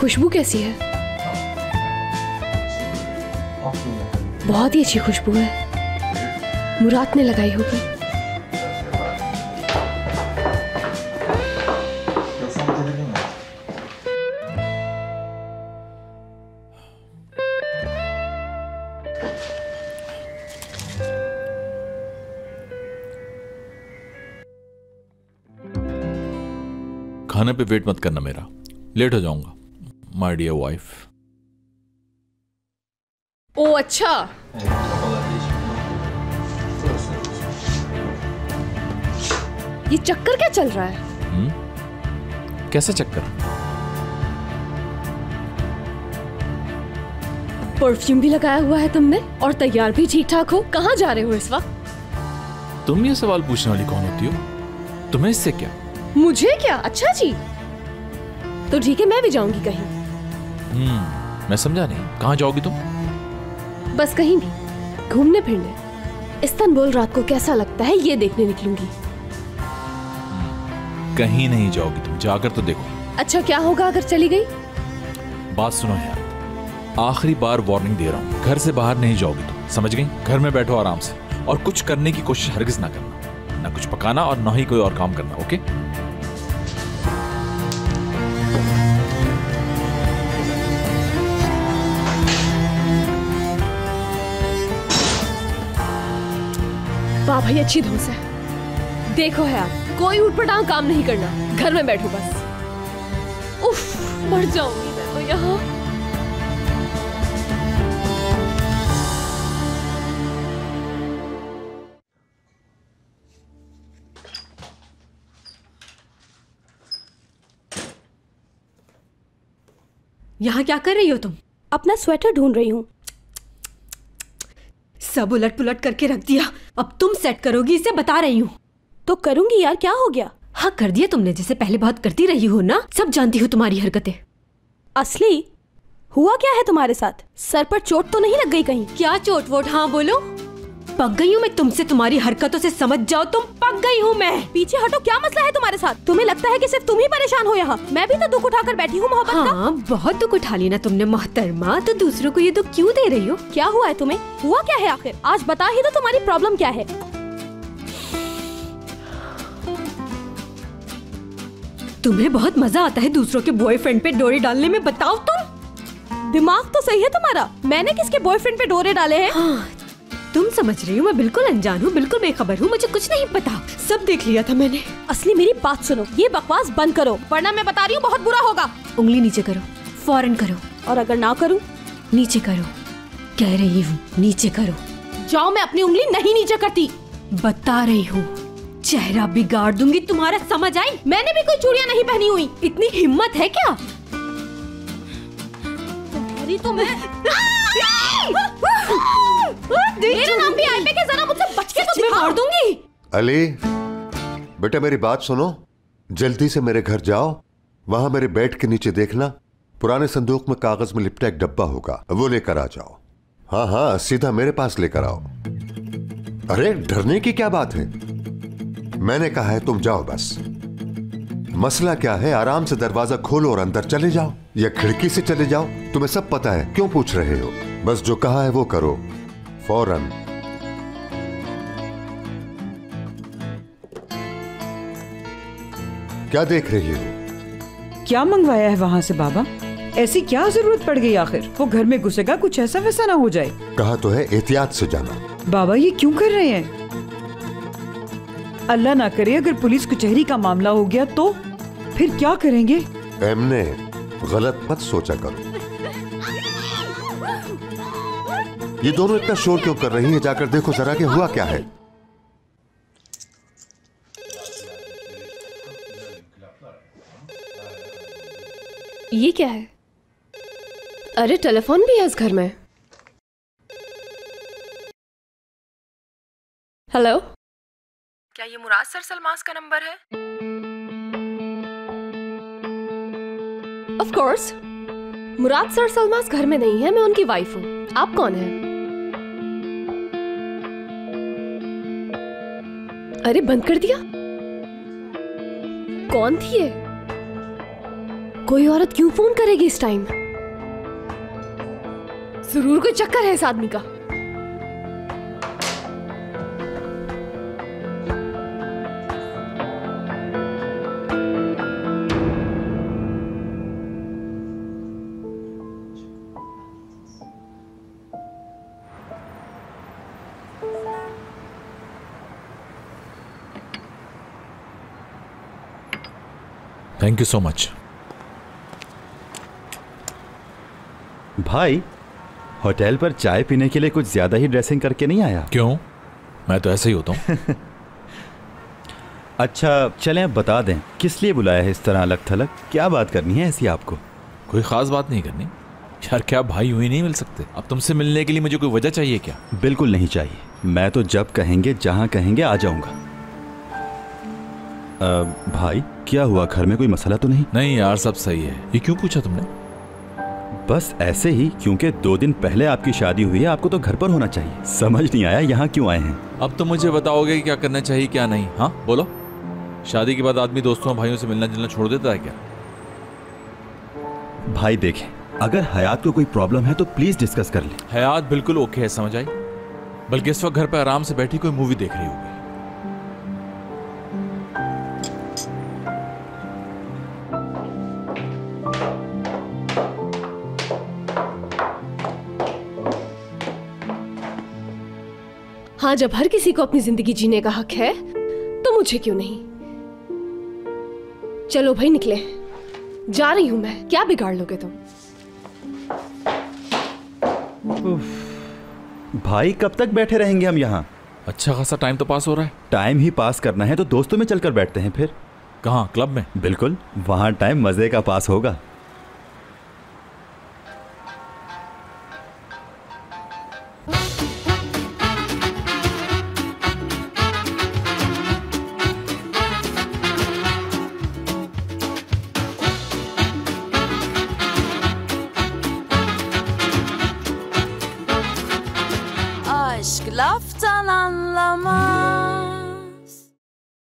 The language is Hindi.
खुशबू कैसी है? बहुत ही अच्छी खुशबू है, मुराद ने लगाई होगी। खाने पे वेट मत करना मेरा, लेट हो जाऊंगा माय डियर वाइफ। ओ अच्छा, ये चक्कर क्या चल रहा है? कैसा चक्कर? परफ्यूम भी लगाया हुआ है तुमने और तैयार भी ठीक ठाक हो। कहाँ जा रहे हो इस वक्त? तुम ये सवाल पूछने वाली कौन होती हो? तुम्हें इससे क्या? मुझे क्या? अच्छा जी, तो ठीक है, मैं भी जाऊंगी कहीं। मैं समझा नहीं, कहाँ जाओगी तुम? बस कहीं भी, घूमने फिरने। इस्तांबुल रात को कैसा लगता है ये देखने निकलूंगी। कहीं नहीं जाओगी तुम, जाकर तो देखो। अच्छा, क्या होगा अगर चली गई? बात सुनो यार, आखिरी बार वार्निंग दे रहा हूँ, घर से बाहर नहीं जाओगी तुम, समझ गई? घर में बैठो आराम से और कुछ करने की कोशिश हरगिज ना करना, ना कुछ पकाना और ना ही कोई और काम करना, ओके? वाह भाई, अच्छी धौंस है। देखो है आप, कोई उठपटांग काम नहीं करना, घर में बैठो बस। उफ, मर जाऊंगी मैं तो यहाँ। यहाँ क्या कर रही हो तुम? अपना स्वेटर ढूंढ रही हूँ। सब उलट पुलट करके रख दिया, अब तुम सेट करोगी इसे, बता रही हूँ। तो करूंगी यार, क्या हो गया? हाँ कर दिया तुमने, जैसे पहले बहुत करती रही हो ना, सब जानती हो तुम्हारी हरकतें। असली हुआ क्या है तुम्हारे साथ? सर पर चोट तो नहीं लग गई कहीं? क्या चोट वोट? हाँ बोलो। पक गई हूँ मैं तुमसे, तुम्हारी हरकतों से समझ जाओ तुम, पक गई हूँ मैं। पीछे हटो, क्या मसला है तुम्हारे साथ? तुम्हें लगता है कि सिर्फ तुम ही परेशान हो यहाँ? मैं भी तो दुख उठाकर बैठी हूँ मोहब्बत का। हाँ, बहुत दुख उठा लिया ना तुमने मोहतरमा, तो दूसरों को ये दुख क्यों दे रही हो? क्या हुआ है तुम्हें? हुआ क्या है आखिर? आज बता ही दो, तुम्हारी प्रॉब्लम क्या है? तुम्हें बहुत मजा आता है दूसरों के बॉयफ्रेंड पे डोरे डालने में, बताओ तुम। दिमाग तो सही है तुम्हारा, मैंने किसके बॉयफ्रेंड पे डोरे डाले हैं? हाँ, तुम समझ रही हो मैं बिल्कुल अनजान हूँ, बिल्कुल बेखबर हूँ, मुझे कुछ नहीं पता, सब देख लिया था मैंने। असली मेरी बात सुनो, ये बकवास बंद करो, वरना मैं बता रही हूँ बहुत बुरा होगा। उंगली नीचे करो, फौरन करो। और अगर ना करूँ? नीचे करो, कह रही हूँ नीचे करो। जाओ, मैं अपनी उंगली नहीं नीचे करती। बता रही हूँ, चेहरा बिगाड़ दूंगी तुम्हारा, समझ आई? मैंने भी कोई चूड़ियाँ नहीं पहनी हुई। इतनी हिम्मत है क्या? तो मैं मेरा नाम भी आई पे के, जरा मुझसे बच के तो मार दूंगी। अली बेटा, मेरी बात सुनो, जल्दी से मेरे घर जाओ, वहां मेरे बेड के नीचे देखना, पुराने संदूक में कागज में लिपटा एक डब्बा होगा, वो लेकर आ जाओ। हाँ हाँ, सीधा मेरे पास लेकर आओ। अरे डरने की क्या बात है, मैंने कहा है तुम जाओ बस। मसला क्या है, आराम से दरवाजा खोलो और अंदर चले जाओ, या खिड़की से चले जाओ, तुम्हें सब पता है, क्यों पूछ रहे हो? बस जो कहा है वो करो फौरन। क्या देख रही हो? क्या मंगवाया है वहां से बाबा? ऐसी क्या जरूरत पड़ गई आखिर? वो घर में घुसेगा, कुछ ऐसा वैसा ना हो जाए। कहा तो है एहतियात से जाना। बाबा ये क्यों कर रहे हैं? अल्लाह ना करे अगर पुलिस कचहरी का मामला हो गया तो फिर क्या करेंगे? एमने गलत मत सोचा करो। ये दोनों इतना शोर क्यों कर रही है? जाकर देखो जरा कि हुआ क्या है। ये क्या है? अरे टेलीफोन भी है इस घर में। हेलो, क्या ये मुराद सर सलमास का नंबर है? ऑफ कोर्स, मुराद सर सलमास घर में नहीं है, मैं उनकी वाइफ हूँ। आप कौन हैं? अरे बंद कर दिया। कौन थी ये? कोई औरत क्यों फोन करेगी इस टाइम? जरूर कोई चक्कर है इस आदमी का। Thank you so much. भाई, होटल पर चाय पीने के लिए कुछ ज्यादा ही ड्रेसिंग करके नहीं आया? क्यों? मैं तो ऐसे ही होता हूँ। अच्छा चलें, अब बता दें किस लिए बुलाया है इस तरह अलग थलग? क्या बात करनी है ऐसी आपको? कोई खास बात नहीं करनी यार, क्या भाई हुई नहीं मिल सकते? अब तुमसे मिलने के लिए मुझे कोई वजह चाहिए क्या? बिल्कुल नहीं चाहिए, मैं तो जब कहेंगे जहां कहेंगे आ जाऊंगा। भाई क्या हुआ, घर में कोई मसला तो नहीं? नहीं यार, सब सही है। ये क्यों पूछा तुमने? बस ऐसे ही, क्योंकि 2 दिन पहले आपकी शादी हुई है, आपको तो घर पर होना चाहिए। समझ नहीं आया यहाँ क्यों आए हैं? अब तो मुझे बताओगे कि क्या करना चाहिए क्या नहीं। हाँ बोलो। शादी के बाद आदमी दोस्तों भाइयों से मिलना जुलना छोड़ देता है क्या? भाई देखें, अगर हयात को कोई प्रॉब्लम है तो प्लीज डिस्कस कर ले। हयात बिल्कुल ओके है, समझ आई। बल्कि इस वक्त घर पर आराम से बैठी कोई मूवी देख रही होगी। हाँ, जब हर किसी को अपनी जिंदगी जीने का हक है तो मुझे क्यों नहीं? चलो भाई निकले, जा रही हूं मैं। क्या बिगाड़ लोगे तुम? भाई कब तक बैठे रहेंगे हम यहाँ? अच्छा खासा टाइम तो पास हो रहा है। टाइम ही पास करना है तो दोस्तों में चलकर बैठते हैं फिर। कहाँ? क्लब में? बिल्कुल, वहाँ टाइम मजे का पास होगा। Aşk laftan anlamaz.